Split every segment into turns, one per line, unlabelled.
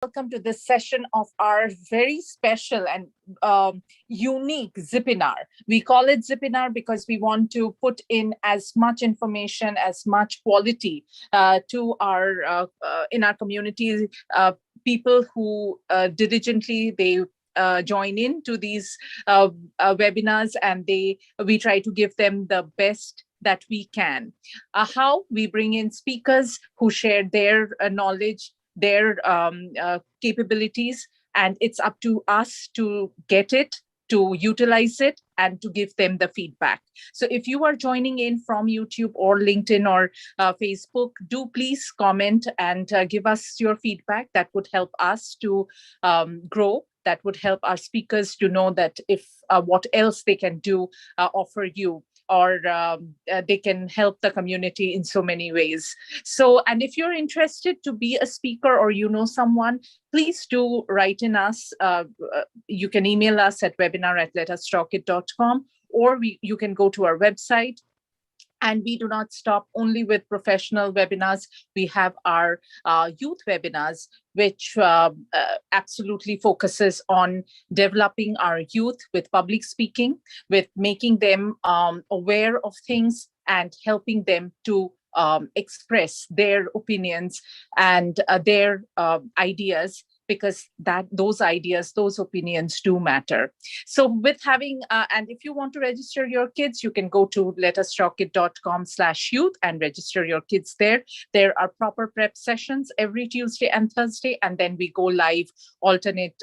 Welcome to this session of our very special and unique ZIPINAR. We call it ZIPINAR because we want to put in as much information, as much quality to our in our community. People who diligently join in to these webinars, and we try to give them the best that we can. How we bring in speakers who share their knowledge, their capabilities, and it's up to us to get it, to utilize it, and to give them the feedback. So if you are joining in from YouTube or LinkedIn or Facebook, do please comment and give us your feedback. That would help us to grow. That would help our speakers to know that if what else they can do, offer you, or they can help the community in so many ways. So, and if you're interested to be a speaker or you know someone, please do write in us. You can email us at webinar@letustalkit.com, or you can go to our website. And we do not stop only with professional webinars. We have our youth webinars, which absolutely focuses on developing our youth with public speaking, with making them aware of things and helping them to express their opinions and their ideas, because those ideas, those opinions do matter. So with having, and if you want to register your kids, you can go to letustalkit.com/youth and register your kids there. There are proper prep sessions every Tuesday and Thursday, and then we go live alternate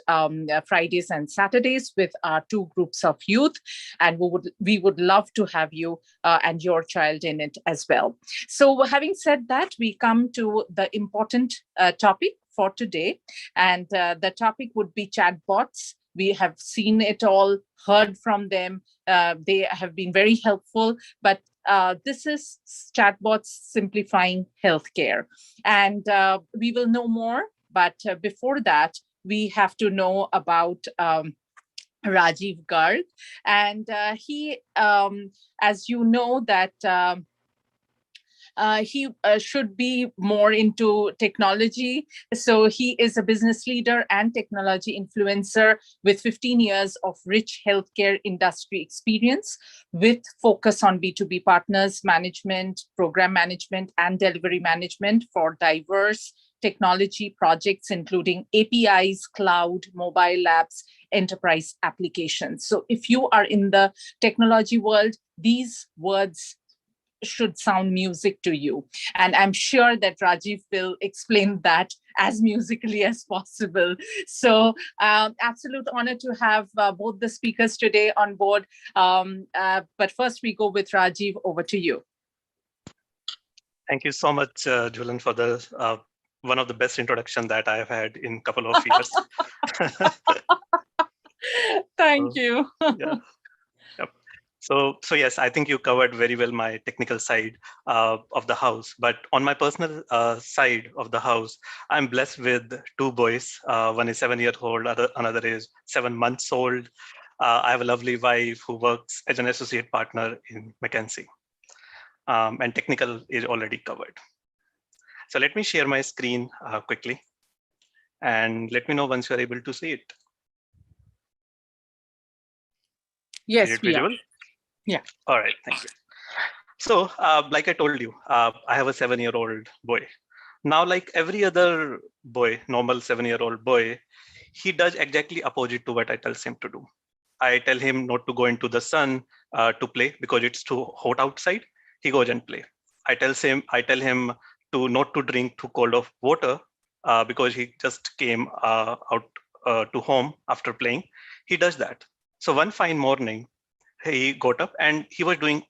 Fridays and Saturdays with our two groups of youth. And we would love to have you and your child in it as well. So having said that, we come to the important topic for today. And the topic would be chatbots. We have seen it all, heard from them. They have been very helpful, but this is Chatbots Simplifying Healthcare. And we will know more, but before that, we have to know about Rajiv Garg. And he, as you know, that he should be more into technology. So he is a business leader and technology influencer with 15 years of rich healthcare industry experience, with focus on B2B partners management, program management, and delivery management for diverse technology projects, including APIs, cloud, mobile apps, enterprise applications. So if you are in the technology world, these words should sound music to you. And I'm sure that Rajiv will explain that as musically as possible. So absolute honor to have both the speakers today on board. But first we go with Rajiv. Over to you.
Thank you so much, Julian, for the one of the best introduction that I've had in a couple of years.
Thank you.
Yeah. Yep. So yes, I think you covered very well my technical side of the house. But on my personal side of the house, I'm blessed with two boys. One is 7-year-old, another is 7 months old. I have a lovely wife who works as an associate partner in McKinsey. And technical is already covered. So let me share my screen quickly. And let me know once you're able to see it.
Yes, we are.
Yeah. All right, thank you. So like I told you, I have a 7-year-old boy. Now, like every other boy, normal 7-year-old boy, he does exactly opposite to what I tell him to do. I tell him not to go into the sun to play because it's too hot outside. He goes and play. I tell him to not to drink too cold of water because he just came out to home after playing. He does that. So one fine morning, he got up and he was doing.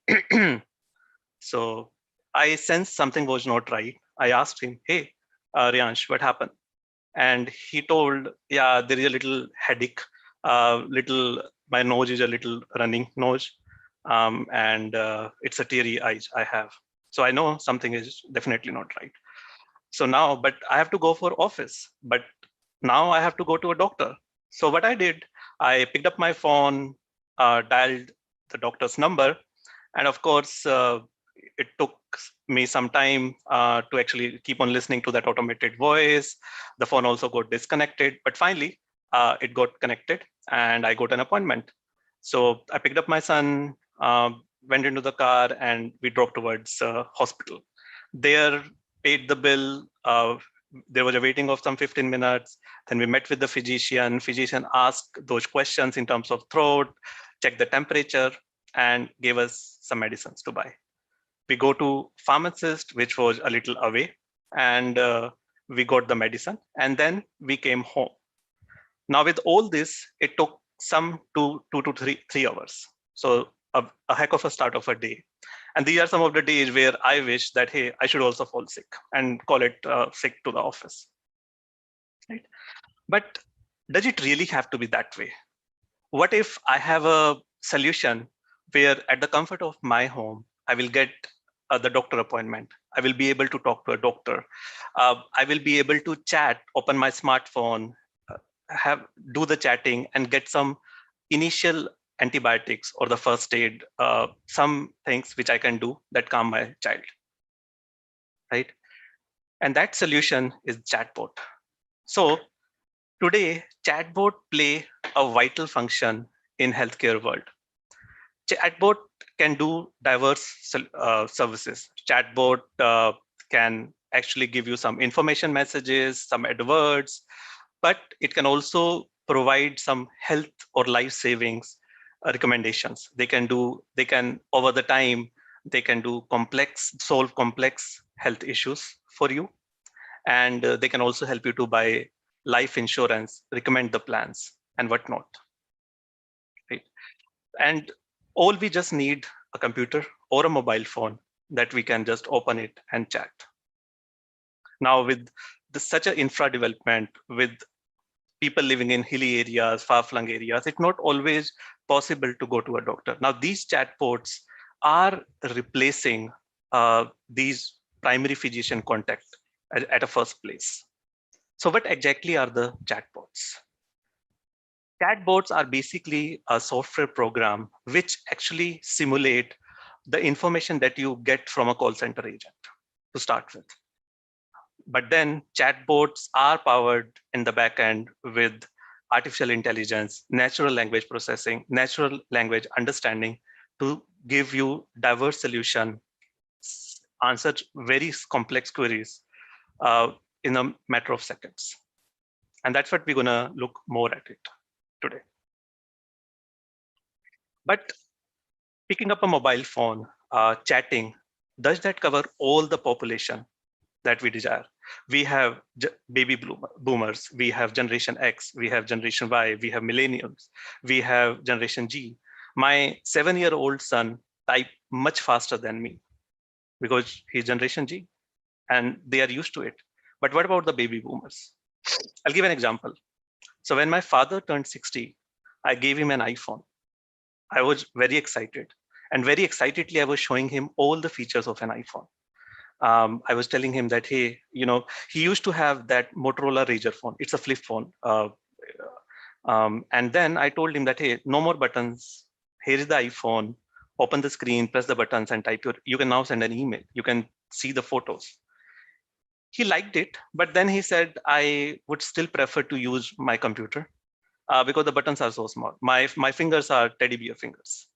So I sensed something was not right. I asked him, "Hey, Ryansh, what happened?" And he told, "Yeah, there is a little headache. My nose is a little running nose, and it's a teary eyes I have. So I know something is definitely not right. So now, but I have to go for office. But now I have to go to a doctor. So what I did, I picked up my phone, dialed the doctor's number, and of course, it took me some time to actually keep on listening to that automated voice. The phone also got disconnected, but finally it got connected and I got an appointment. So I picked up my son, went into the car, and we drove towards hospital. There, paid the bill. There was a waiting of some 15 minutes. Then we met with the physician. Physician asked those questions in terms of throat, checked the temperature, and gave us some medicines to buy. We go to pharmacist, which was a little away, and we got the medicine, and then we came home. Now with all this, it took some two to three hours. So a heck of a start of a day. And these are some of the days where I wish that, hey, I should also fall sick and call it sick to the office. Right? But does it really have to be that way? What if I have a solution where at the comfort of my home, I will get the doctor appointment. I will be able to talk to a doctor. I will be able to chat, open my smartphone, do the chatting and get some initial antibiotics or the first aid, some things which I can do that calm my child, right? And that solution is chatbot. So today, chatbot play a vital function in healthcare world. Chatbot can do diverse services. Chatbot can actually give you some information messages, some adverts, but it can also provide some health or life savings recommendations. They can over the time, they can solve complex health issues for you. And they can also help you to buy life insurance, recommend the plans and whatnot. Right? And all we just need a computer or a mobile phone that we can just open it and chat. Now with such an infra development, with people living in hilly areas, far-flung areas, it's not always possible to go to a doctor. Now these chatbots are replacing these primary physician contact at a first place. So what exactly are the chatbots? Chatbots are basically a software program which actually simulate the information that you get from a call center agent to start with. But then chatbots are powered in the back end with artificial intelligence, natural language processing, natural language understanding to give you diverse solution, answer very complex queries in a matter of seconds. And that's what we're gonna look more at it today. But picking up a mobile phone, chatting, does that cover all the population that we desire? We have baby boomers, we have Generation X, we have Generation Y, we have millennials, we have Generation G. My 7-year-old son type much faster than me because he's Generation G and they are used to it. But what about the baby boomers? I'll give an example. So when my father turned 60, I gave him an iPhone. I was very excited. And very excitedly, I was showing him all the features of an iPhone. I was telling him that, hey, he used to have that Motorola Razr phone. It's a flip phone. And then I told him that, hey, no more buttons. Here is the iPhone. Open the screen, press the buttons and type you can now send an email. You can see the photos. He liked it, but then he said, I would still prefer to use my computer because the buttons are so small. My fingers are teddy bear fingers.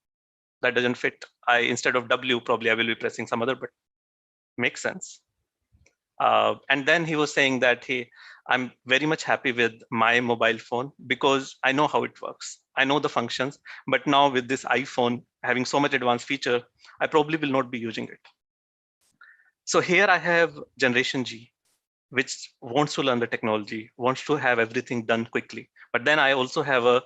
That doesn't fit. Instead of W, probably I will be pressing some other button. Makes sense. And then he was saying that, hey, I'm very much happy with my mobile phone because I know how it works. I know the functions, but now with this iPhone having so much advanced feature, I probably will not be using it. So here I have Generation G, which wants to learn the technology, wants to have everything done quickly. But then I also have a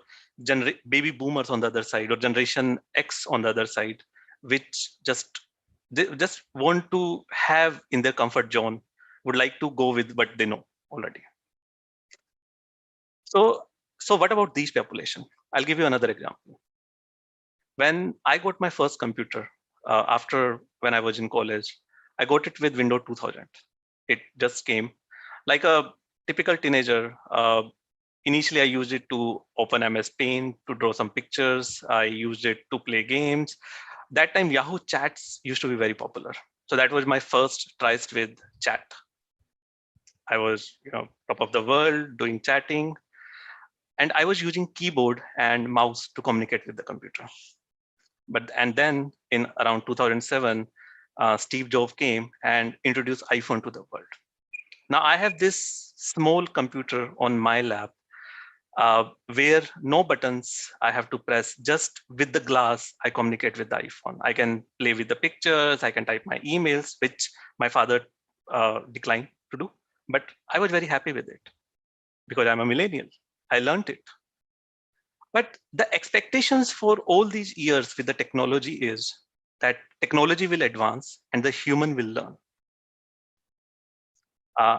baby boomers on the other side or Generation X on the other side, which they just want to have in their comfort zone, would like to go with what they know already. So what about these population? I'll give you another example. When I got my first computer, after when I was in college, I got it with Windows 2000. It just came like a typical teenager. Initially, I used it to open MS Paint, to draw some pictures. I used it to play games. That time Yahoo chats used to be very popular. So that was my first tryst with chat. I was, top of the world doing chatting, and I was using keyboard and mouse to communicate with the computer. And then in around 2007, Steve Jobs came and introduced iPhone to the world. Now I have this small computer on my lap where no buttons I have to press. Just with the glass, I communicate with the iPhone. I can play with the pictures, I can type my emails, which my father declined to do. But I was very happy with it because I'm a millennial. I learned it. But the expectations for all these years with the technology is that technology will advance and the human will learn.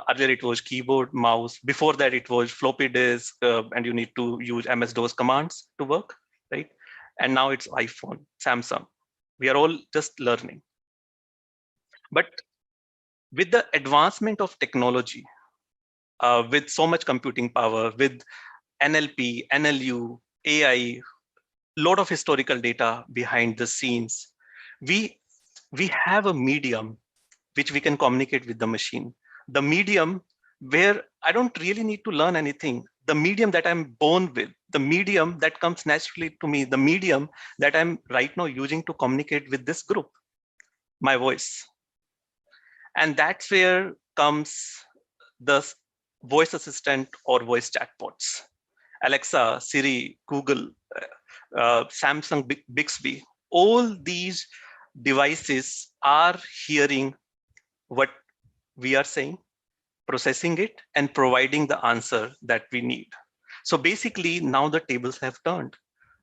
Earlier it was keyboard, mouse. Before that it was floppy disk, and you need to use MS-DOS commands to work, right? And now it's iPhone, Samsung. We are all just learning. But with the advancement of technology, with so much computing power, with NLP, NLU, AI, lot of historical data behind the scenes, we have a medium which we can communicate with the machine. The medium where I don't really need to learn anything. The medium that I'm born with, the medium that comes naturally to me, the medium that I'm right now using to communicate with this group, my voice. And that's where comes the voice assistant or voice chatbots. Alexa, Siri, Google, Samsung, Bixby, all these devices are hearing what we are saying, processing it, and providing the answer that we need. So basically, now the tables have turned.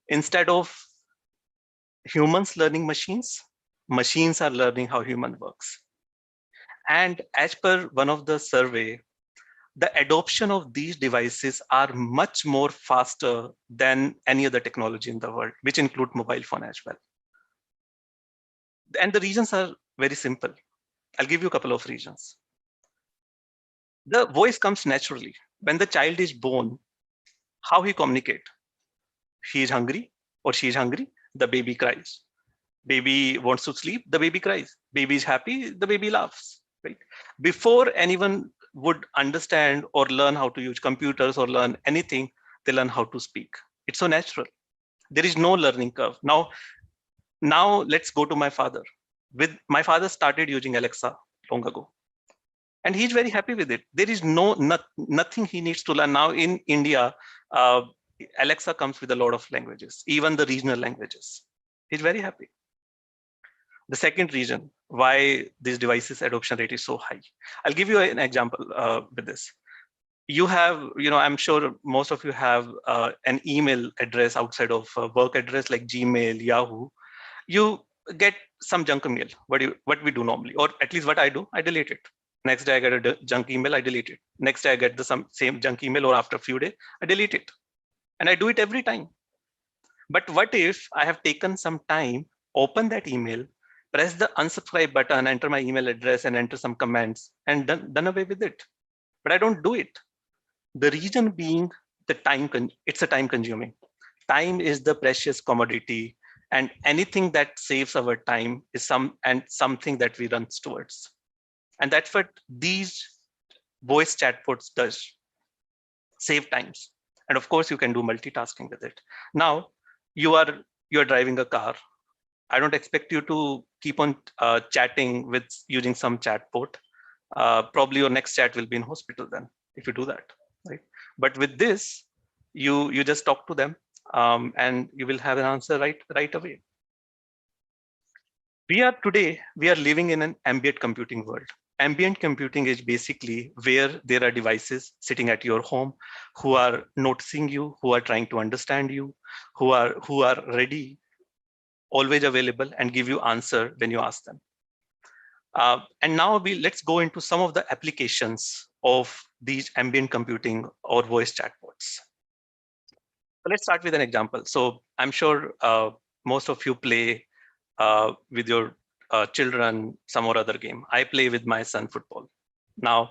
Instead of humans learning machines, machines are learning how human works. And as per one of the survey, the adoption of these devices are much more faster than any other technology in the world, which include mobile phone as well. And the reasons are very simple. I'll give you a couple of reasons. The voice comes naturally. When the child is born, how he communicate? He is hungry or she is hungry, the baby cries. Baby wants to sleep, the baby cries. Baby is happy, the baby laughs, right? Before anyone would understand or learn how to use computers or learn anything, they learn how to speak. It's so natural. There is no learning curve. Now let's go to my father. My father started using Alexa long ago, and he's very happy with it. There is nothing he needs to learn. Now in India, Alexa comes with a lot of languages, even the regional languages. He's very happy. The second reason why these devices adoption rate is so high. I'll give you an example with this. You have, I'm sure most of you have an email address outside of work address like Gmail, Yahoo. You get some junk mail, what we do normally, or at least what I do, I delete it. Next day I get a junk email, I delete it. Next day I get the same junk email, or after a few days, I delete it. And I do it every time. But what if I have taken some time, open that email, press the unsubscribe button, enter my email address and enter some comments and done away with it. But I don't do it. The reason being the time, it's a time consuming. Time is the precious commodity, and anything that saves our time is something that we run towards. And that's what these voice chatbots does, save times. And of course you can do multitasking with it. Now you're driving a car. I don't expect you to keep on chatting with using some chatbot. Probably your next chat will be in hospital then, if you do that, right? But with this, you just talk to them, and you will have an answer right away. We are living in an ambient computing world. Ambient computing is basically where there are devices sitting at your home who are noticing you, who are trying to understand you, who are ready, always available, and give you answer when you ask them. And now let's go into some of the applications of these ambient computing or voice chatbots. So let's start with an example. So I'm sure most of you play with your children some or other game. I play with my son football. Now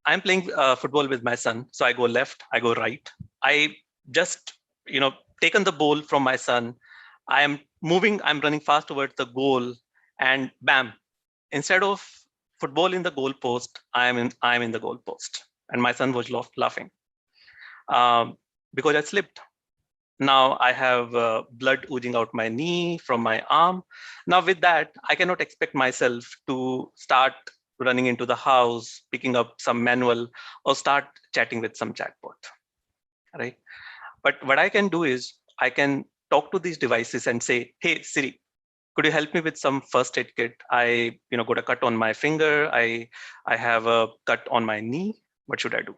I'm playing football with my son. So I go left, I go right. I just taken the ball from my son. I am I'm running fast towards the goal, and bam, instead of football in the goal post, I'm in the goal post. And my son was laughing because I slipped. Now I have blood oozing out my knee from my arm. Now with that, I cannot expect myself to start running into the house, picking up some manual, or start chatting with some chatbot, right? But what I can do is I can talk to these devices and say, hey, Siri, could you help me with some first aid kit? I, got a cut on my finger. I have a cut on my knee. What should I do?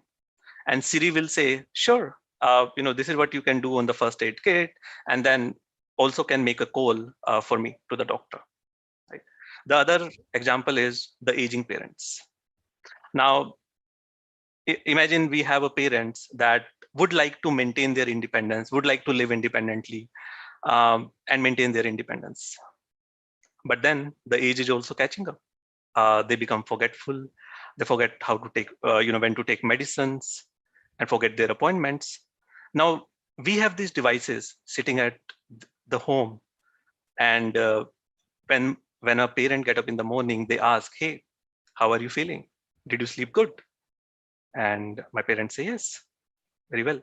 And Siri will say, sure, this is what you can do on the first aid kit, and then also can make a call for me to the doctor. Right? The other example is the aging parents. Now, imagine we have a parents that would like to maintain their independence, would like to live independently, and maintain their independence. But then the age is also catching up. They become forgetful. They forget how to take, when to take medicines, and forget their appointments. Now we have these devices sitting at the home, and when a parent get up in the morning, they ask, "Hey, how are you feeling? Did you sleep good?" And my parents say, "Yes, very well."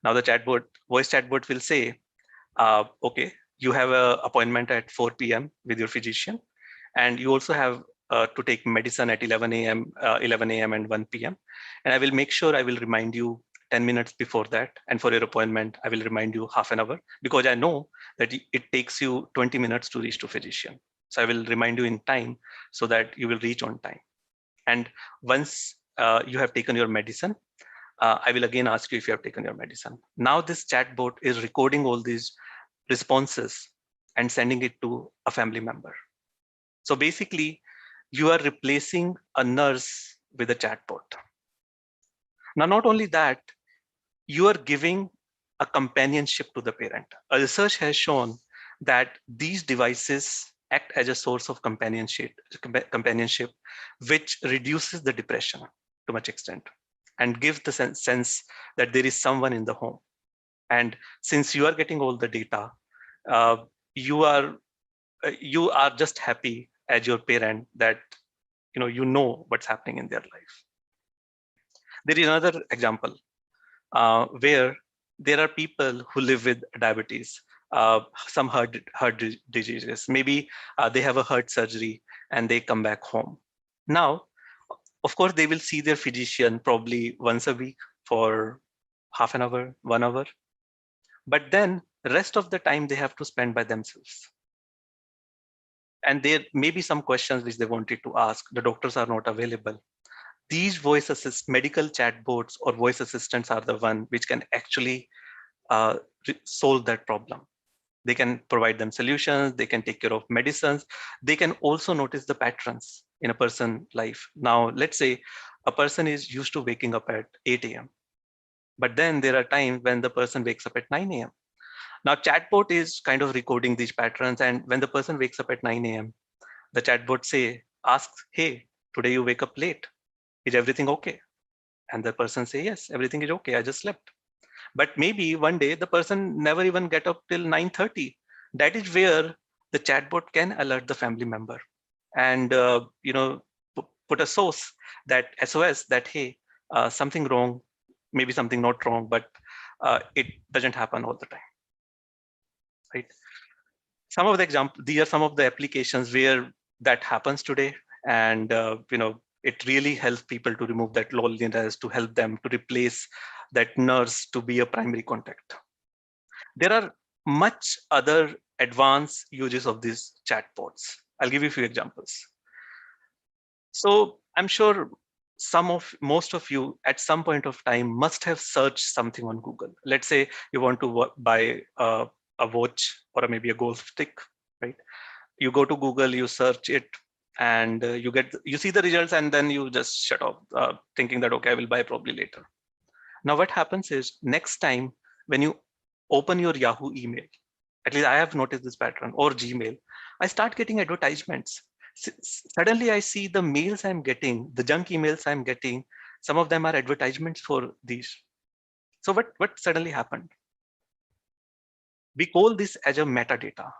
Now the voice chatbot will say, "Okay, you have an appointment at 4 p.m. with your physician, and you also have to take medicine at 11 a.m., 11 a.m. and 1 p.m. And I will make sure I will remind you 10 minutes before that. And for your appointment, I will remind you half an hour, because I know that it takes you 20 minutes to reach to physician. So I will remind you in time so that you will reach on time. And once you have taken your medicine, I will again ask you if you have taken your medicine." Now this chatbot is recording all these responses and sending it to a family member. So basically, you are replacing a nurse with a chatbot. Now, not only that, you are giving a companionship to the parent. A research has shown that these devices act as a source of companionship, which reduces the depression to much extent and gives the sense that there is someone in the home. And since you are getting all the data, uh, you are just happy as your parent that you know what's happening in their life. There is another example where there are people who live with diabetes, some heart diseases. Maybe they have a heart surgery and they come back home. Now, of course, they will see their physician probably once a week for half an hour, 1 hour. But then the rest of the time they have to spend by themselves. And there may be some questions which they wanted to ask. The doctors are not available. These medical chatbots or voice assistants are the one which can actually solve that problem. They can provide them solutions. They can take care of medicines. They can also notice the patterns in a person's life. Now, let's say a person is used to waking up at 8 a.m. But then there are times when the person wakes up at 9 a.m. Now, chatbot is kind of recording these patterns. And when the person wakes up at 9 a.m., the chatbot asks, "Hey, today you wake up late. Is everything okay?" And the person say, "Yes, everything is okay. I just slept." But maybe one day the person never even get up till 9:30. That is where the chatbot can alert the family member and put a SOS that, hey, something wrong, maybe something not wrong, but it doesn't happen all the time, right? These are some of the applications where that happens today, and it really helps people to remove that loneliness, to help them to replace that nurse to be a primary contact. There are much other advanced uses of these chatbots. I'll give you a few examples. So I'm sure most of you at some point of time must have searched something on Google. Let's say you want to buy a watch or maybe a golf stick, right? You go to Google, you search it, and you see the results, and then you just shut off, thinking that, okay, I will buy probably later. Now what happens is, next time when you open your Yahoo email, at least I have noticed this pattern, or Gmail, I start getting advertisements. Suddenly I see the mails I'm getting, the junk emails I'm getting, some of them are advertisements for these. So what suddenly happened? We call this as a metadata.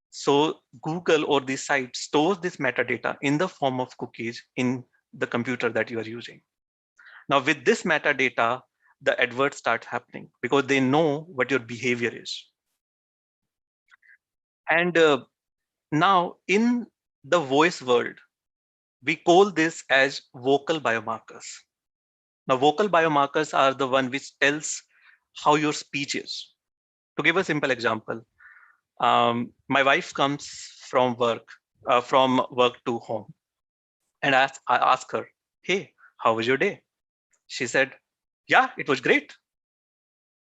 So Google or the site stores this metadata in the form of cookies in the computer that you are using. Now with this metadata, the adverts start happening because they know what your behavior is. And now in the voice world, we call this as vocal biomarkers. Now vocal biomarkers are the one which tells how your speech is. To give a simple example, my wife comes from work to home, and I ask her, "Hey, how was your day?" She said, "Yeah, it was great."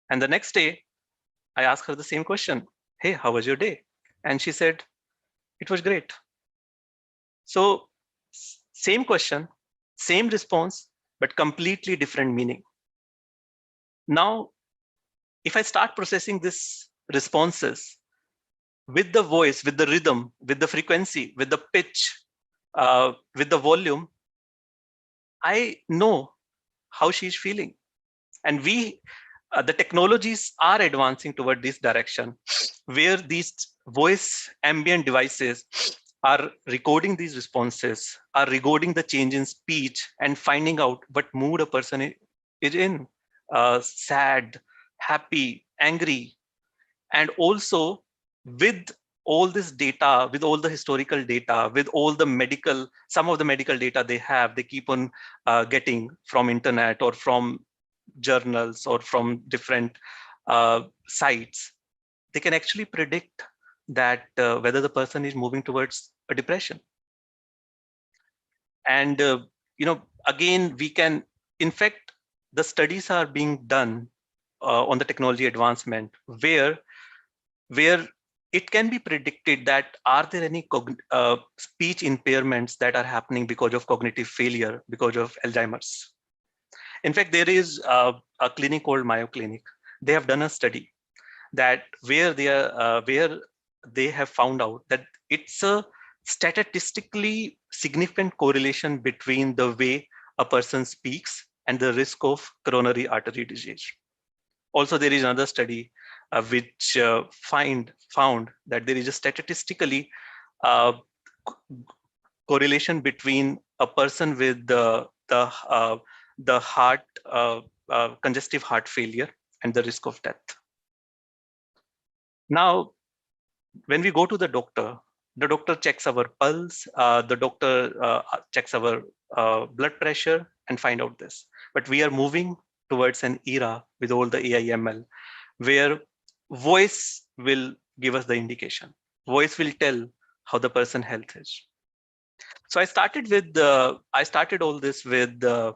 And the next day, I asked her the same question, "Hey, how was your day?" And she said, "It was great." So same question, same response, but completely different meaning. Now, if I start processing this responses with the voice, with the rhythm, with the frequency, with the pitch, with the volume, I know how she's feeling. And the technologies are advancing toward this direction, where these voice ambient devices are recording these responses, are recording the change in speech and finding out what mood a person is in, sad, happy, angry. And also with all this data, with all the historical data, with all the some of the medical data they keep on getting from internet or from journals or from different sites, they can actually predict that whether the person is moving towards a depression. And again, we can, in fact, the studies are being done on the technology advancement where it can be predicted that are there any speech impairments that are happening because of cognitive failure, because of Alzheimer's. In fact, there is a clinic called Mayo Clinic. They have done a study that where they have found out that it's a statistically significant correlation between the way a person speaks and the risk of coronary artery disease. Also, there is another study which found that there is a statistically uh, correlation between a person with the heart congestive heart failure and the risk of death. Now, when we go to the doctor checks our pulse, the doctor checks our blood pressure and find out this. But we are moving towards an era with all the AI ML where voice will give us the indication. Voice will tell how the person health is. So I started all this with a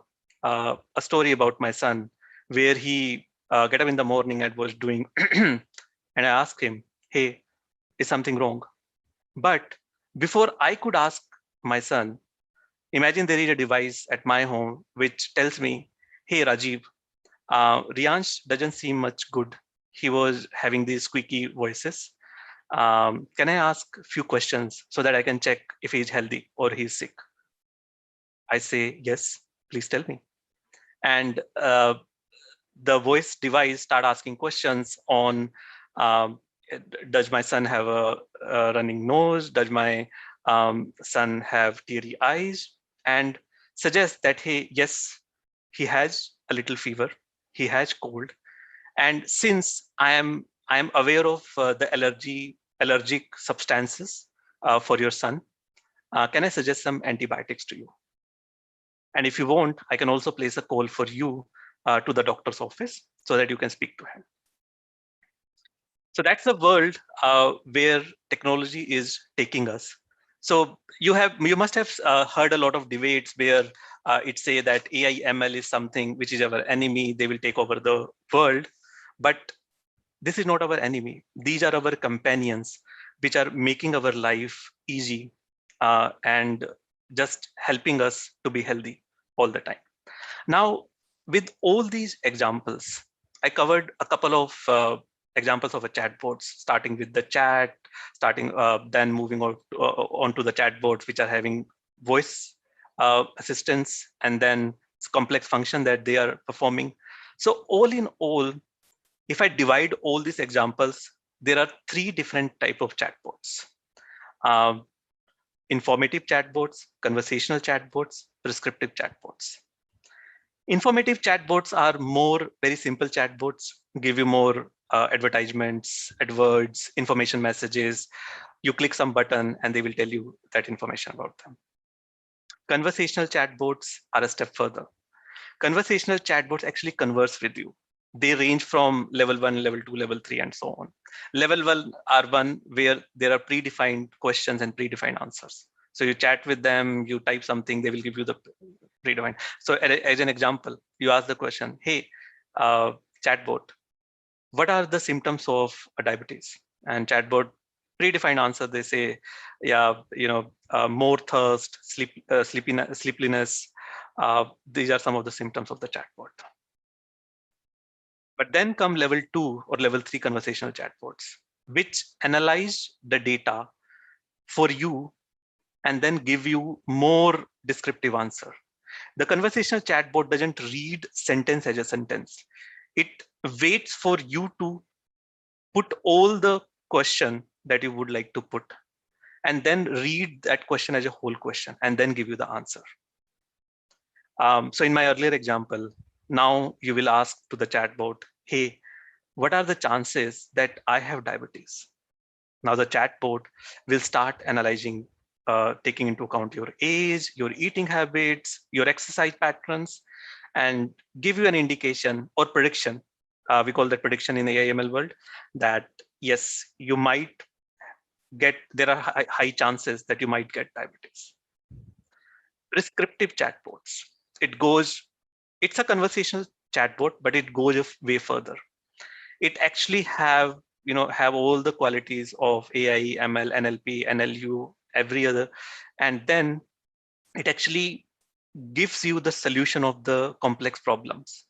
story about my son, where he get up in the morning and was doing, and I asked him, "Hey, is something wrong?" But before I could ask my son, imagine there is a device at my home which tells me, "Hey, Rajiv, Riyansh doesn't seem much good. He was having these squeaky voices. Can I ask a few questions so that I can check if he's healthy or he's sick?" I say, "Yes, please tell me." And the voice device start asking questions on, um, does my son have a running nose? Does my son have teary eyes? And suggest that, hey, yes, he has a little fever. He has cold. And since I am aware of the allergic substances for your son, can I suggest some antibiotics to you? And if you want, I can also place a call for you to the doctor's office so that you can speak to him. So that's the world where technology is taking us. So you must have heard a lot of debates where it say that AI ML is something which is our enemy. They will take over the world, but this is not our enemy. These are our companions, which are making our life easy and just helping us to be healthy all the time. Now, with all these examples, I covered a couple of examples of a chatbots, starting with the chat, then moving on to the chatbots, which are having voice assistance, and then complex function that they are performing. So all in all, if I divide all these examples, there are three different type of chatbots. Um, Informative chatbots, conversational chatbots, prescriptive chatbots. Informative chatbots are more very simple chatbots, give you more advertisements, AdWords, information messages. You click some button and they will tell you that information about them. Conversational chatbots are a step further. Conversational chatbots actually converse with you. They range from level 1, level 2, level 3, and so on. Level 1 are one where there are predefined questions and predefined answers. So you chat with them, you type something, they will give you the predefined. So as an example, you ask the question, hey, chatbot, what are the symptoms of diabetes? And chatbot predefined answer, they say, yeah, more thirst, sleepiness. These are some of the symptoms of the chatbot. But then come level 2 or level 3 conversational chatbots, which analyze the data for you and then give you more descriptive answer. The conversational chatbot doesn't read sentence as a sentence. It waits for you to put all the question that you would like to put and then read that question as a whole question and then give you the answer. So in my earlier example, now you will ask to the chatbot, hey, what are the chances that I have diabetes? Now the chatbot will start analyzing, taking into account your age, your eating habits, your exercise patterns, and give you an indication or prediction. We call that prediction in the AI/ML world, that yes, you might get, there are high chances that you might get diabetes. Prescriptive chatbots, it's a conversational chatbot, but it goes way further. It actually have all the qualities of AI, ML, NLP, NLU, every other, and then it actually gives you the solution of the complex problems.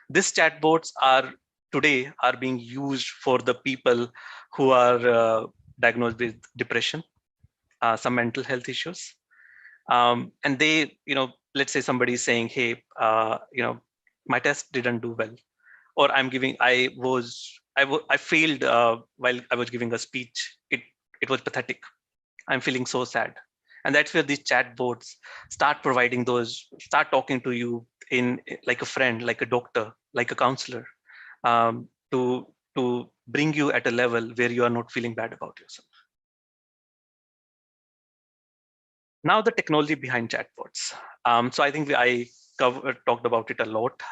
These chatbots are today are being used for the people who are diagnosed with depression, some mental health issues, and they, let's say somebody is saying, hey, my test didn't do well, or I failed while I was giving a speech. It was pathetic. I'm feeling so sad. And that's where these chatbots start talking to you in like a friend, like a doctor, like a counselor, to bring you at a level where you are not feeling bad about yourself. Now the technology behind chatbots. So I think I talked about it a lot.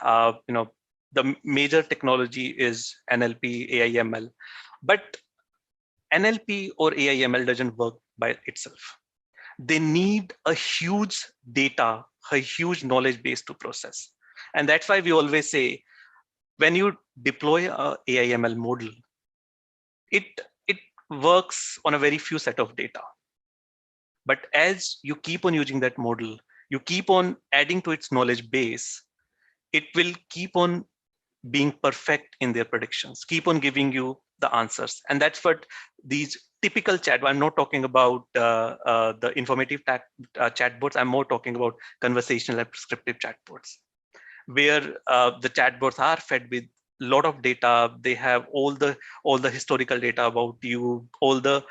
The major technology is NLP, AI, ML, but NLP or AI, ML doesn't work by itself. They need a huge data, a huge knowledge base to process. And that's why we always say, when you deploy a AI, ML model, it works on a very few set of data. But as you keep on using that model, you keep on adding to its knowledge base, it will keep on being perfect in their predictions, keep on giving you the answers. And that's what these typical chat, I'm not talking about the informative chatbots, I'm more talking about conversational and prescriptive chatbots, where the chatbots are fed with a lot of data. They have all the historical data about you, all the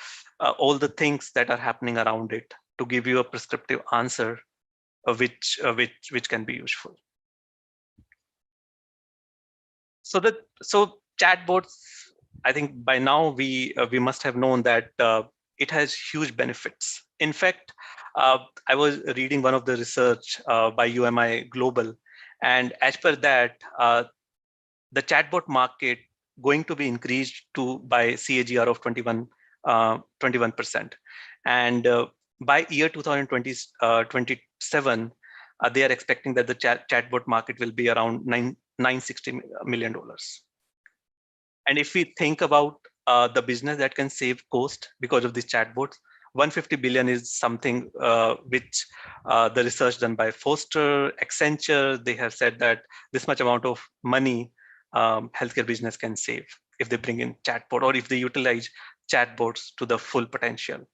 things that are happening around it to give you a prescriptive answer, which can be useful. So chatbots, I think by now we must have known that it has huge benefits. In fact, I was reading one of the research by UMI Global, and as per that, the chatbot market going to be increased by CAGR of 21%, and by year 2027, they are expecting that the chatbot market will be around $960 million. And if we think about the business that can save cost because of these chatbots, 150 billion is something which the research done by Foster, Accenture, they have said that this much amount of money healthcare business can save if they bring in chatbot or if they utilize chatbots to the full potential.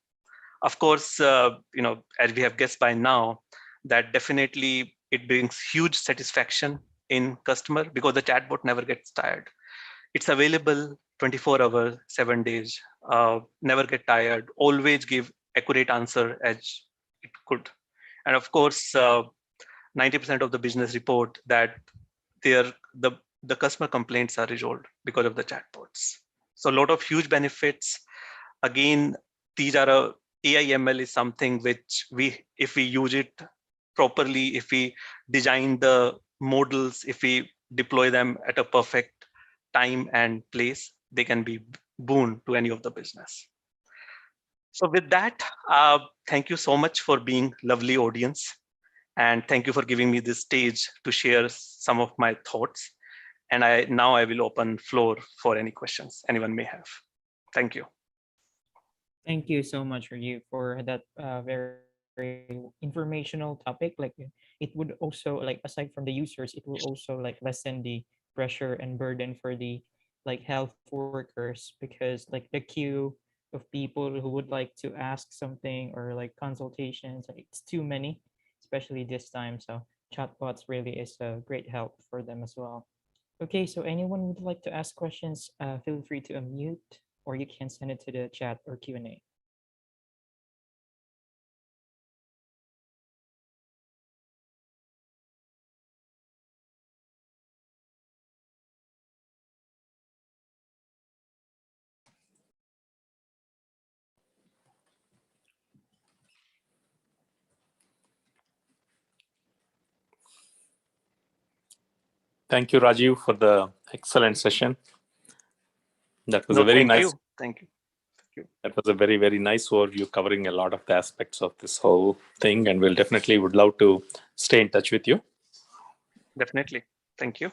Of course, as we have guessed by now, that definitely it brings huge satisfaction in customer because the chatbot never gets tired. It's available 24 hours, 7 days, never get tired, always give accurate answer as it could. And of course, 90% of the business report that the customer complaints are resolved because of the chatbots. So a lot of huge benefits. Again, these are AI ML is something which if we use it properly, if we design the models, if we deploy them at a perfect time and place, they can be boon to any of the business. So with that, thank you so much for being lovely audience. And thank you for giving me this stage to share some of my thoughts. And now I will open floor for any questions anyone may have. Thank you.
Thank you so much, Rajiv, for that very informational topic. It would also, like, aside from the users, it will also like lessen the pressure and burden for the like health workers, because like the queue of people who would like to ask something or like consultations, like, it's too many, especially this time. So chatbots really is a great help for them as well. Okay, so anyone would like to ask questions, feel free to unmute, or you can send it to the chat or Q&A.
Thank you, Rajiv, for the excellent session. That was
No,
a very
thank
nice.
you. Thank you. Thank you.
That was a very, very nice overview covering a lot of the aspects of this whole thing, and we'll definitely would love to stay in touch with you.
Definitely. Thank you.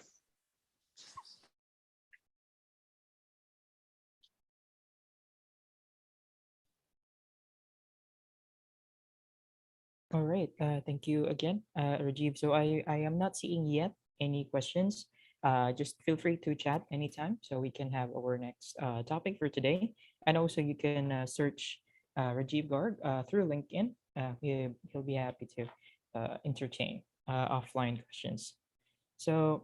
All right. Thank you again, Rajiv. So I am not seeing yet any questions. Just feel free to chat anytime so we can have our next topic for today. And also you can search Rajiv Garg through LinkedIn. He'll be happy to entertain offline questions. So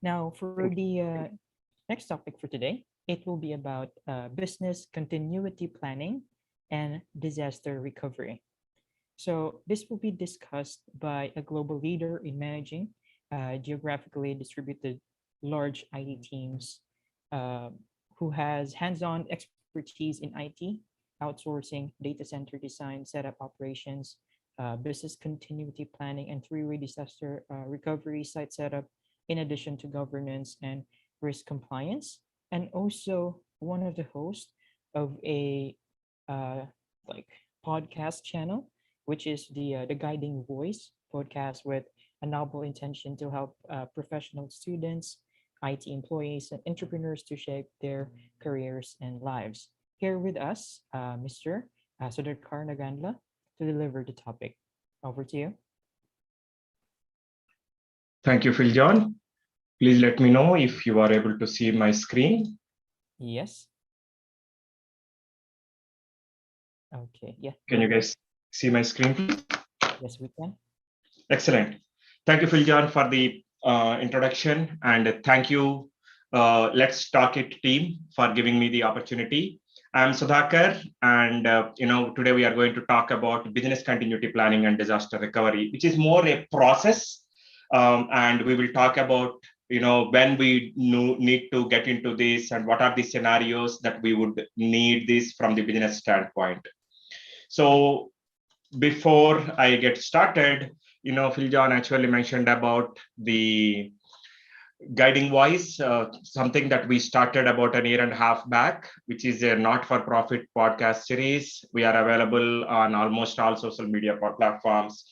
now for the next topic for today, it will be about business continuity planning and disaster recovery. So this will be discussed by a global leader in managing geographically distributed large IT teams, uh, who has hands-on expertise in IT, outsourcing, data center design, setup operations, business continuity planning, and three-way disaster recovery site setup, in addition to governance and risk compliance, and also one of the hosts of a uh, like podcast channel, which is the Guiding Voice podcast, with a noble intention to help professional students, IT employees, and entrepreneurs to shape their careers and lives. Here with us, Mr. Sudhakar Nagandla, to deliver the topic. Over to you.
Thank you, Phil John. Please let me know if you are able to see my screen.
Yes. Okay. Yeah.
Can you guys see my screen, please?
Yes, we can.
Excellent. Thank you, Phil John, for the introduction, and thank you, Let's Talk It team, for giving me the opportunity. I'm Sudhakar, and today we are going to talk about business continuity planning and disaster recovery, which is more a process, and we will talk about when we need to get into this and what are the scenarios that we would need this from the business standpoint. So before I get started, Phil John actually mentioned about the Guiding Voice, something that we started about a year and a half back, which is a not-for-profit podcast series. We are available on almost all social media platforms,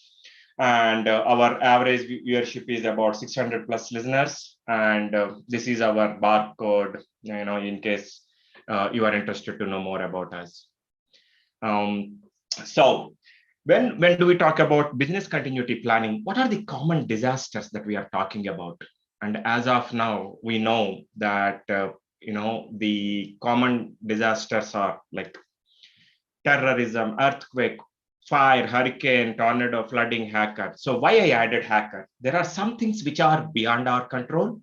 and our average viewership is about 600 plus listeners. And this is our barcode, in case you are interested to know more about us. So when do we talk about business continuity planning, what are the common disasters that we are talking about? And as of now, we know that the common disasters are like terrorism, earthquake, fire, hurricane, tornado, flooding, hacker. So why I added hacker? There are some things which are beyond our control,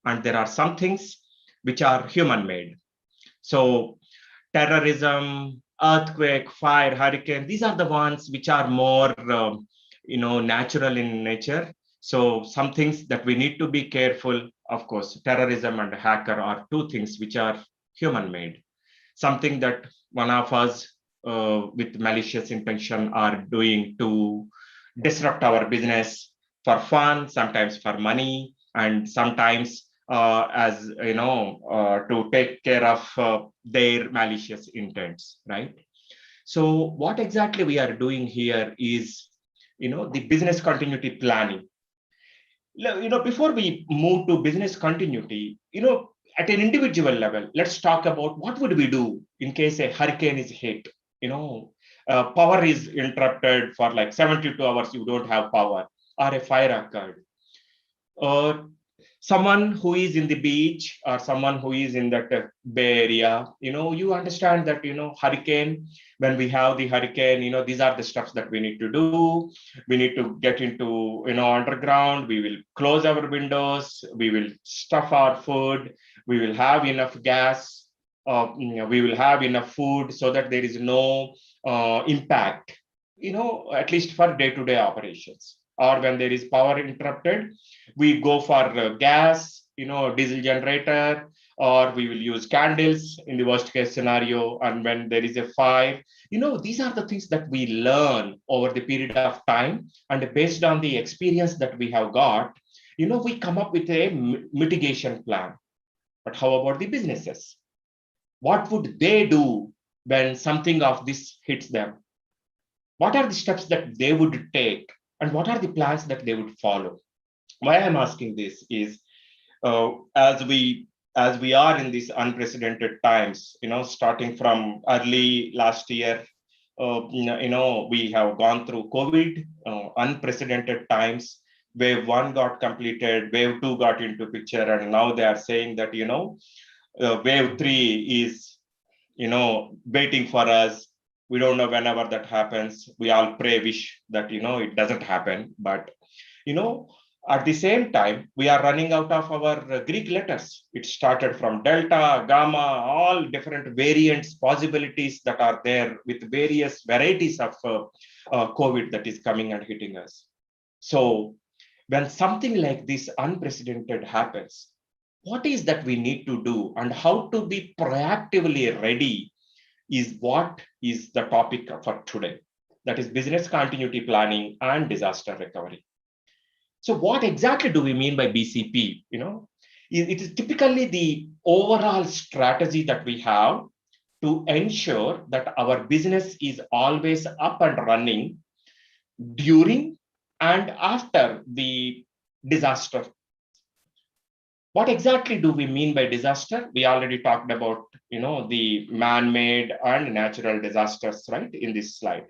and there are some things which are human made. So terrorism, earthquake, fire, hurricane, these are the ones which are more, natural in nature. So some things that we need to be careful. Of course, terrorism and hacker are two things which are human made. Something that one of us with malicious intention are doing to disrupt our business for fun, sometimes for money, and sometimes as to take care of their malicious intents, right? So what exactly we are doing here is, the business continuity planning. Before we move to business continuity, at an individual level, let's talk about what would we do in case a hurricane is hit. Power is interrupted for like 72 hours, you don't have power, or a fire occurred, or someone who is in the beach or someone who is in that bay area, you understand that, hurricane, when we have the hurricane, these are the steps that we need to do. We need to get into, underground. We will close our windows. We will stuff our food. We will have enough gas. We will have enough food so that there is no impact, at least for day-to-day operations. Or when there is power interrupted, we go for gas, diesel generator, or we will use candles in the worst case scenario. And when there is a fire, these are the things that we learn over the period of time. And based on the experience that we have got, we come up with a mitigation plan. But how about the businesses? What would they do when something of this hits them? What are the steps that they would take? And what are the plans that they would follow? Why I'm asking this is, as we are in these unprecedented times, starting from early last year, we have gone through COVID, unprecedented times. Wave 1 got completed, wave 2 got into picture, and now they are saying that, wave 3 is, waiting for us. We don't know whenever that happens. We all pray, wish that, it doesn't happen. But, at the same time, we are running out of our Greek letters. It started from Delta, Gamma, all different variants, possibilities that are there with various varieties of COVID that is coming and hitting us. So when something like this unprecedented happens, what is that we need to do and how to be proactively ready is what is the topic for today. That is business continuity planning and disaster recovery. So what exactly do we mean by BCP? It is typically the overall strategy that we have to ensure that our business is always up and running during and after the disaster. What exactly do we mean by disaster? We already talked about, the man-made and natural disasters, right, in this slide.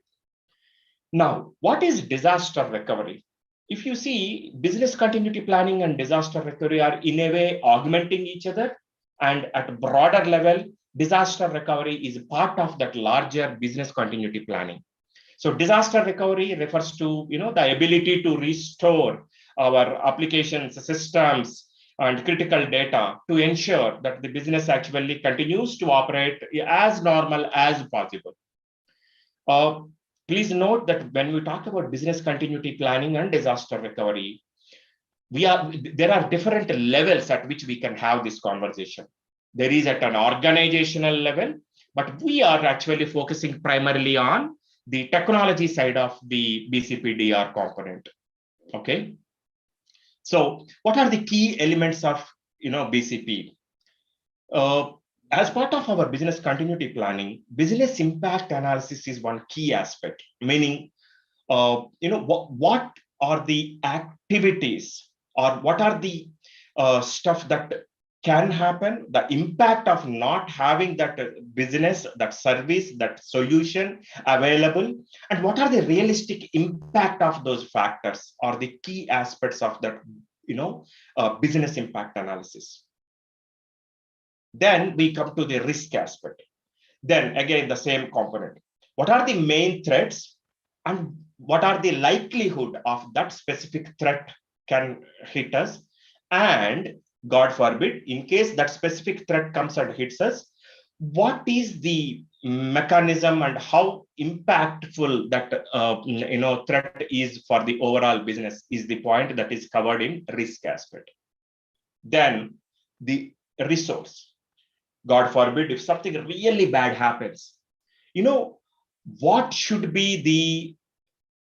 Now, what is disaster recovery? If you see, business continuity planning and disaster recovery are in a way augmenting each other. And at a broader level, disaster recovery is part of that larger business continuity planning. So disaster recovery refers to, the ability to restore our applications, systems, and critical data to ensure that the business actually continues to operate as normal as possible. Please note that when we talk about business continuity planning and disaster recovery, there are different levels at which we can have this conversation. There is at an organizational level, but we are actually focusing primarily on the technology side of the BCPDR component. Okay. So what are the key elements of BCP? As part of our business continuity planning, business impact analysis is one key aspect, meaning, what are the activities or what are the stuff that can happen, the impact of not having that business, that service, that solution available, and what are the realistic impact of those factors or the key aspects of that, business impact analysis. Then we come to the risk aspect. Then again, the same component. What are the main threats and what are the likelihood of that specific threat can hit us? And God forbid, in case that specific threat comes and hits us, what is the mechanism and how impactful that threat is for the overall business is the point that is covered in risk aspect. Then the resource. God forbid, if something really bad happens, what should be the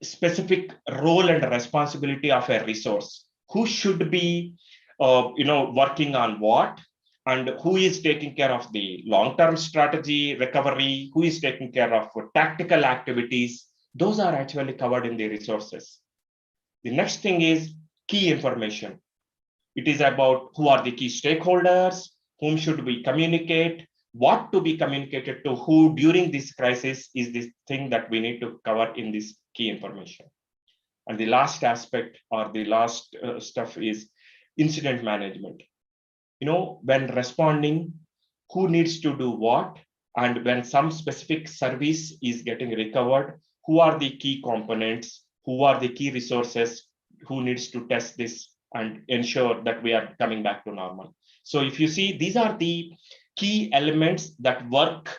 specific role and responsibility of a resource? Who should be, working on what? And who is taking care of the long-term strategy recovery? Who is taking care of tactical activities? Those are actually covered in the resources. The next thing is key information. It is about who are the key stakeholders, whom should we communicate, what to be communicated to who during this crisis is this thing that we need to cover in this key information. And the last aspect or the last stuff is incident management. When responding, who needs to do what, and when some specific service is getting recovered, who are the key components, who are the key resources, who needs to test this and ensure that we are coming back to normal. So if you see, these are the key elements that work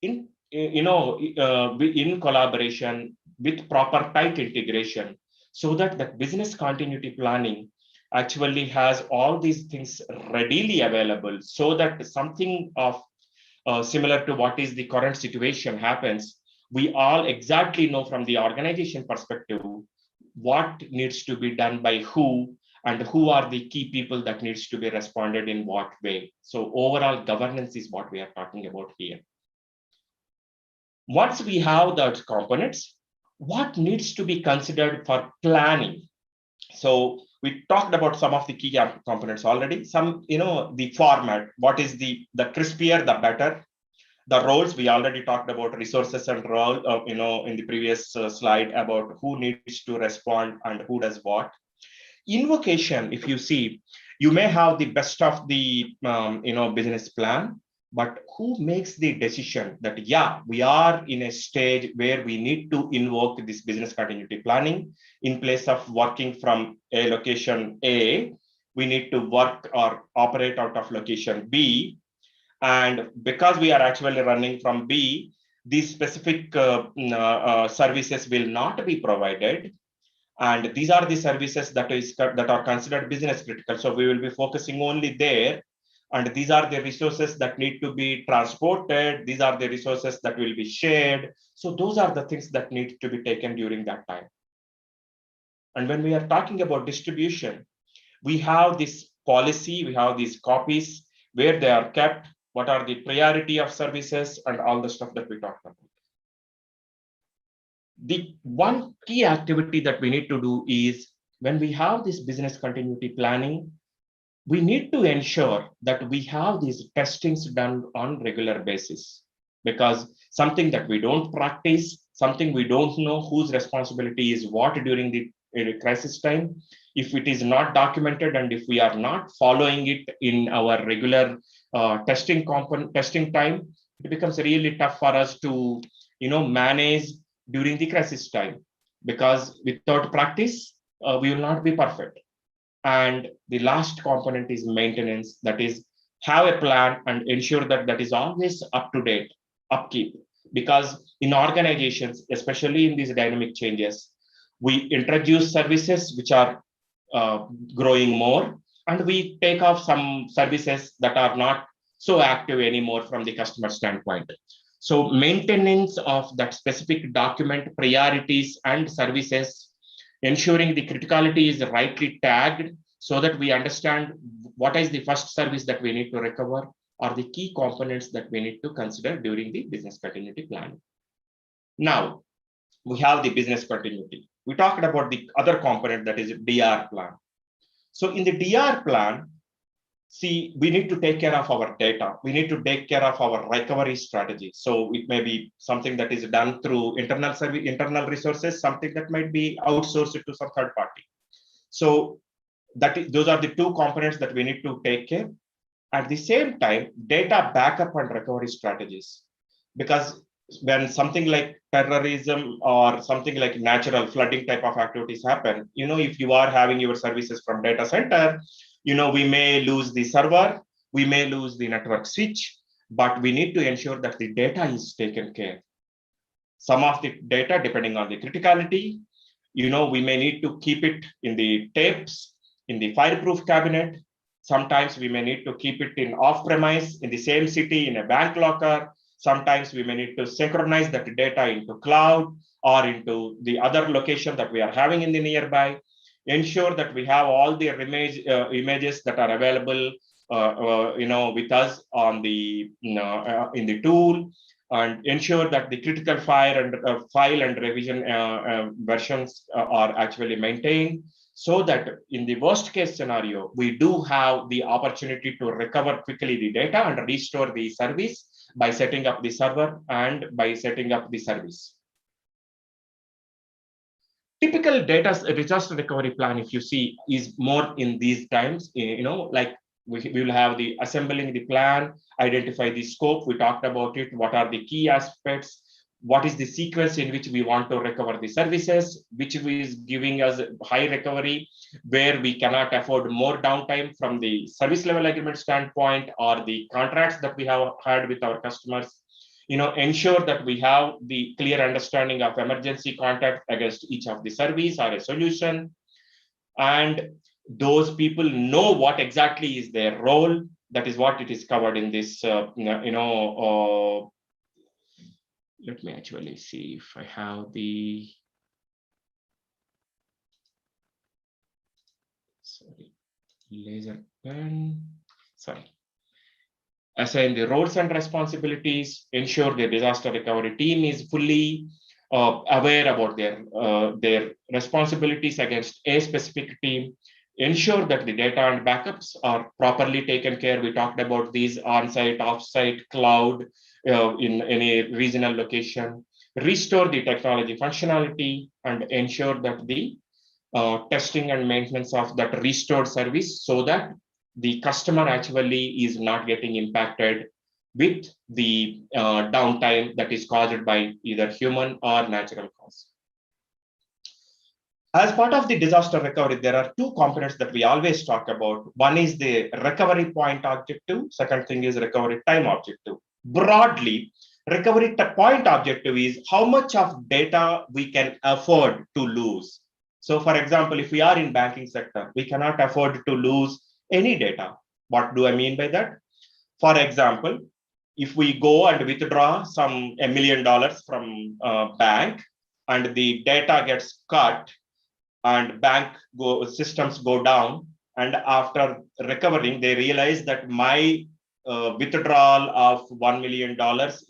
in in collaboration with proper tight integration, so that the business continuity planning actually has all these things readily available, so that something of similar to what is the current situation happens, we all exactly know from the organization perspective what needs to be done by who, and who are the key people that needs to be responded in what way. So overall governance is what we are talking about here. Once we have those components, what needs to be considered for planning? So we talked about some of the key components already. Some, the format, what is the crispier, the better. The roles, we already talked about resources and role, in the previous slide about who needs to respond and who does what. Invocation, if you see, you may have the best of the business plan, but who makes the decision that we are in a stage where we need to invoke this business continuity planning in place of working from a location A, we need to work or operate out of location B, and because we are actually running from B, these specific services will not be provided. And these are the services that are considered business critical. So we will be focusing only there. And these are the resources that need to be transported. These are the resources that will be shared. So those are the things that need to be taken during that time. And when we are talking about distribution, we have this policy, we have these copies where they are kept, what are the priority of services, and all the stuff that we talked about. The one key activity that we need to do is, when we have this business continuity planning, we need to ensure that we have these testings done on regular basis, because something that we don't practice, something we don't know whose responsibility is what during the crisis time, if it is not documented and if we are not following it in our regular testing time, it becomes really tough for us to manage during the crisis time, because without practice, we will not be perfect. And the last component is maintenance, that is, have a plan and ensure that that is always up to date, upkeep. Because in organizations, especially in these dynamic changes, we introduce services which are growing more, and we take off some services that are not so active anymore from the customer standpoint. So maintenance of that specific document, priorities and services, ensuring the criticality is rightly tagged so that we understand what is the first service that we need to recover, are the key components that we need to consider during the business continuity planning. Now, we have the business continuity. We talked about the other component, that is DR plan. So in the DR plan, see, we need to take care of our data. We need to take care of our recovery strategy. So it may be something that is done through internal resources, something that might be outsourced to some third party. So those are the two components that we need to take care. At the same time, data backup and recovery strategies, because when something like terrorism or something like natural flooding type of activities happen, if you are having your services from data center, we may lose the server, we may lose the network switch, but we need to ensure that the data is taken care. Some of the data, depending on the criticality, we may need to keep it in the tapes, in the fireproof cabinet. Sometimes we may need to keep it in off-premise, in the same city, in a bank locker. Sometimes we may need to synchronize that data into cloud or into the other location that we are having in the nearby. Ensure that we have all the images that are available, with us on the in the tool, and ensure that the critical file and revision versions are actually maintained, so that in the worst case scenario, we do have the opportunity to recover quickly the data and restore the service by setting up the server and by setting up the service. Typical data disaster recovery plan, if you see, is more in these times, like we will have the assembling the plan, identify the scope, we talked about it, what are the key aspects, what is the sequence in which we want to recover the services, which is giving us high recovery, where we cannot afford more downtime from the service level agreement standpoint or the contracts that we have had with our customers. Ensure that we have the clear understanding of emergency contact against each of the service or a solution, and those people know what exactly is their role. That is what it is covered in this. Let me actually see if I have the. Laser pen. Sorry. Assign the roles and responsibilities. Ensure the disaster recovery team is fully aware about their responsibilities against a specific team. Ensure that the data and backups are properly taken care. We talked about these on-site, off-site, cloud, in any regional location. Restore the technology functionality and ensure that the testing and maintenance of that restored service, so that the customer actually is not getting impacted with the downtime that is caused by either human or natural cause. As part of the disaster recovery, there are two components that we always talk about. One is the recovery point objective. Second thing is recovery time objective. Broadly, recovery point objective is how much of data we can afford to lose. So for example, if we are in banking sector, we cannot afford to lose any data. What do I mean by that? For example, if we go and withdraw $1 million from bank and the data gets cut and bank systems go down, and after recovering, they realize that my withdrawal of $1 million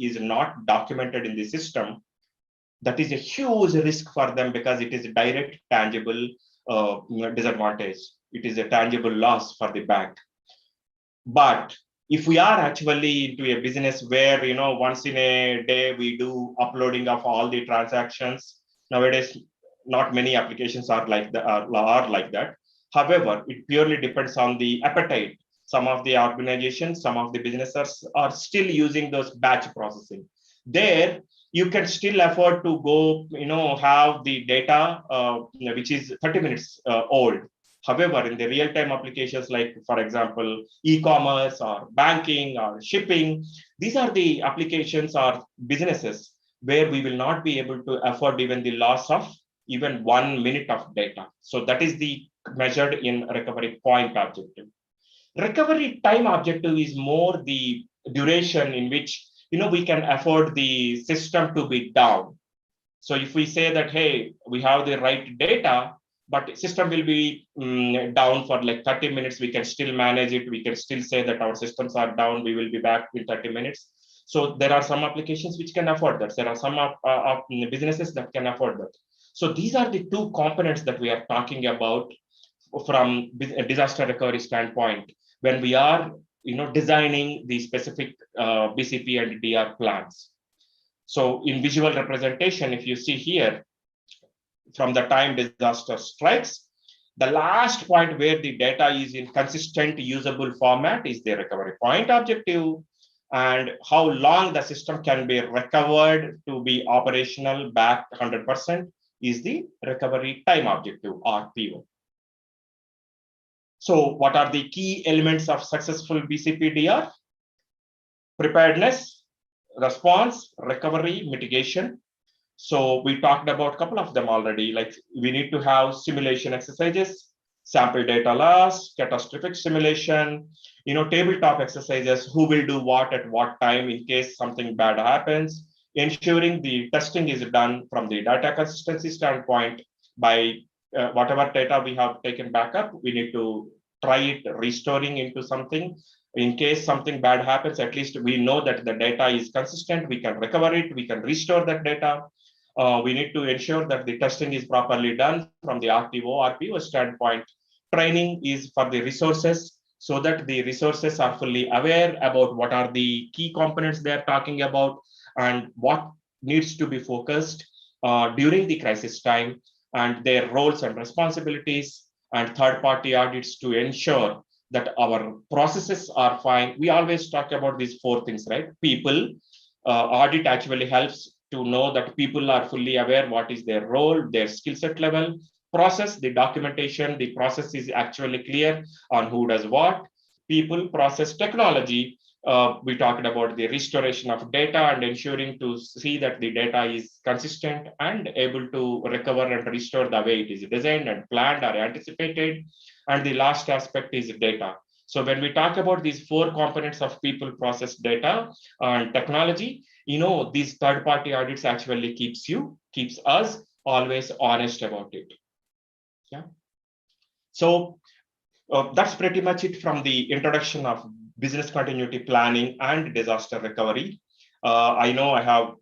is not documented in the system. That is a huge risk for them, because it is a direct, tangible disadvantage. It is a tangible loss for the bank. But if we are actually into a business where, once in a day we do uploading of all the transactions, nowadays, not many applications are like that. However, it purely depends on the appetite. Some of the organizations, some of the businesses are still using those batch processing. There, you can still afford to go, have the data, which is 30 minutes old. However, in the real-time applications, like, for example, e-commerce or banking or shipping, these are the applications or businesses where we will not be able to afford even the loss of even 1 minute of data. So that is the measured in recovery point objective. Recovery time objective is more the duration in which we can afford the system to be down. So if we say that, hey, we have the right data, but system will be down for like 30 minutes, we can still manage it. We can still say that our systems are down, we will be back in 30 minutes. So there are some applications which can afford that. There are some businesses that can afford that. So these are the two components that we are talking about from a disaster recovery standpoint when we are designing the specific BCP and DR plans. So in visual representation, if you see here, from the time disaster strikes, the last point where the data is in consistent usable format is the recovery point objective, and how long the system can be recovered to be operational back 100% is the recovery time objective, RPO. So what are the key elements of successful BCP DR? preparedness, response, recovery, mitigation. So we talked about a couple of them already, like we need to have simulation exercises, sample data loss, catastrophic simulation, tabletop exercises, who will do what at what time in case something bad happens, ensuring the testing is done from the data consistency standpoint by whatever data we have taken back up, we need to try it restoring into something. In case something bad happens, at least we know that the data is consistent, we can recover it, we can restore that data. We need to ensure that the testing is properly done from the RTO, RPO standpoint. Training is for the resources so that the resources are fully aware about what are the key components they are talking about and what needs to be focused during the crisis time and their roles and responsibilities, and third-party audits to ensure that our processes are fine. We always talk about these four things, right? People, audit actually helps to know that people are fully aware what is their role, their skill set level. Process, the documentation, the process is actually clear on who does what. People, process, technology. We talked about the restoration of data and ensuring to see that the data is consistent and able to recover and restore the way it is designed and planned or anticipated. And the last aspect is data. So when we talk about these four components of people, process, data, and technology, these third-party audits actually keeps us always honest about it. Yeah. So that's pretty much it from the introduction of business continuity planning and disaster recovery. I know I have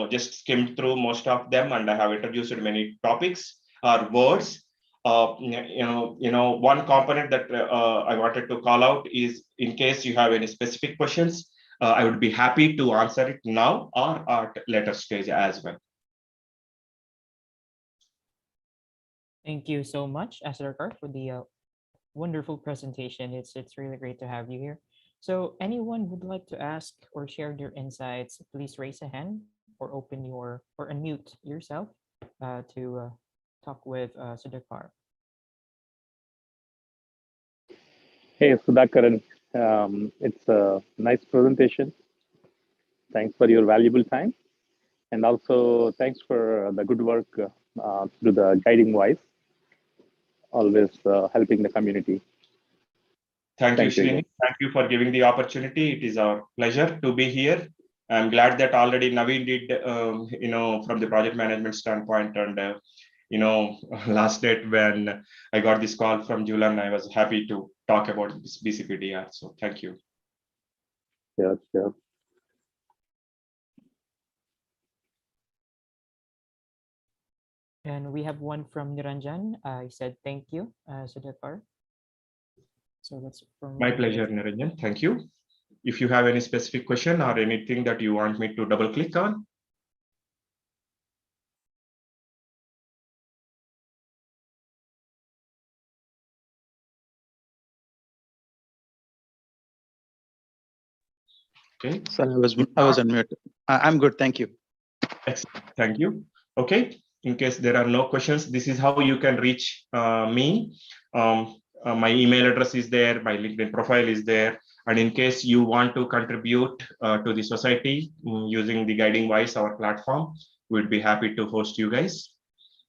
just skimmed through most of them, and I have introduced many topics or words. One component that I wanted to call out is, in case you have any specific questions, I would be happy to answer it now or at later stage as well.
Thank you so much, Asarkar, for the wonderful presentation. It's really great to have you here. So anyone would like to ask or share their insights, please raise a hand or open your or unmute yourself to talk with Sudhakar.
Hey, Sudhakaran. It's a nice presentation. Thanks for your valuable time. And also thanks for the good work through the guiding voice, always helping the community.
Thank you, Srini. Thank you for giving the opportunity. It is our pleasure to be here. I'm glad that already Naveen did, from the project management standpoint. And, last date when I got this call from Julian, I was happy to talk about this BCPDR. So thank you.
Sure.
And we have one from Niranjan. He said, thank you, Sudhakar. So that's from
my pleasure, Niranjan. Thank you. If you have any specific question or anything that you want me to double click on. Okay.
So I was on mute. I'm good, thank you.
Excellent. Thank you. Okay. In case there are no questions, this is how you can reach me. My email address is there. My LinkedIn profile is there. And in case you want to contribute to the society using the Guiding Voice, our platform, we'd be happy to host you guys.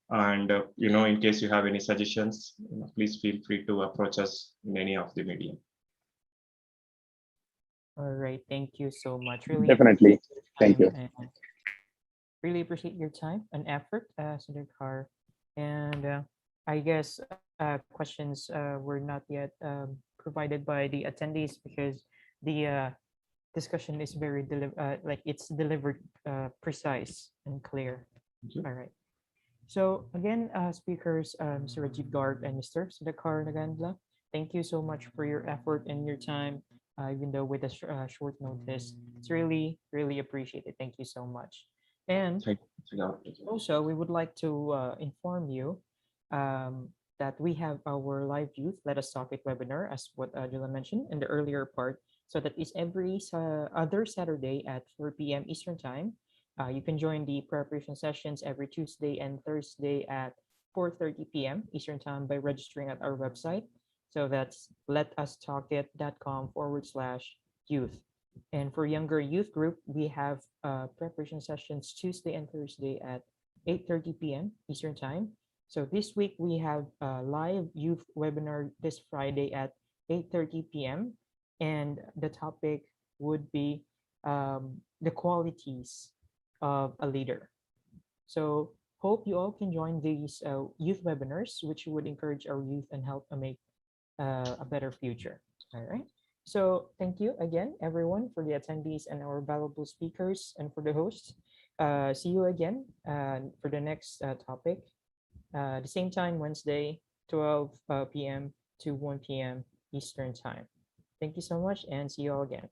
And in case you have any suggestions, please feel free to approach us in any of the medium.
All right, thank you so much. Really
Definitely. Thank you.
Really appreciate your time and effort, Sudhakar. And I guess questions were not yet provided by the attendees because the discussion is very it's delivered precise and clear. All right. So again, speakers, Mr. Rajiv Garg and Mr. Sudhakar Nagandla, thank you so much for your effort and your time, even though with a short notice. It's really, really appreciated. Thank you so much. And also, we would like to inform you that we have our live youth Let Us Talk It webinar, as what Julia mentioned in the earlier part. So that is every other Saturday at 4 p.m. Eastern Time. You can join the preparation sessions every Tuesday and Thursday at 4:30 p.m. Eastern Time by registering at our website. So that's letustalkit.com/youth. And for younger youth group, we have preparation sessions Tuesday and Thursday at 8:30 p.m. Eastern Time. So this week we have a live youth webinar this Friday at 8:30 p.m. And the topic would be the qualities of a leader. So hope you all can join these youth webinars, which would encourage our youth and help make a better future. All right. So thank you again, everyone, for the attendees and our valuable speakers and for the hosts. See you again for the next topic. The same time, Wednesday, 12 p.m. to 1 p.m. Eastern Time. Thank you so much and see you all again.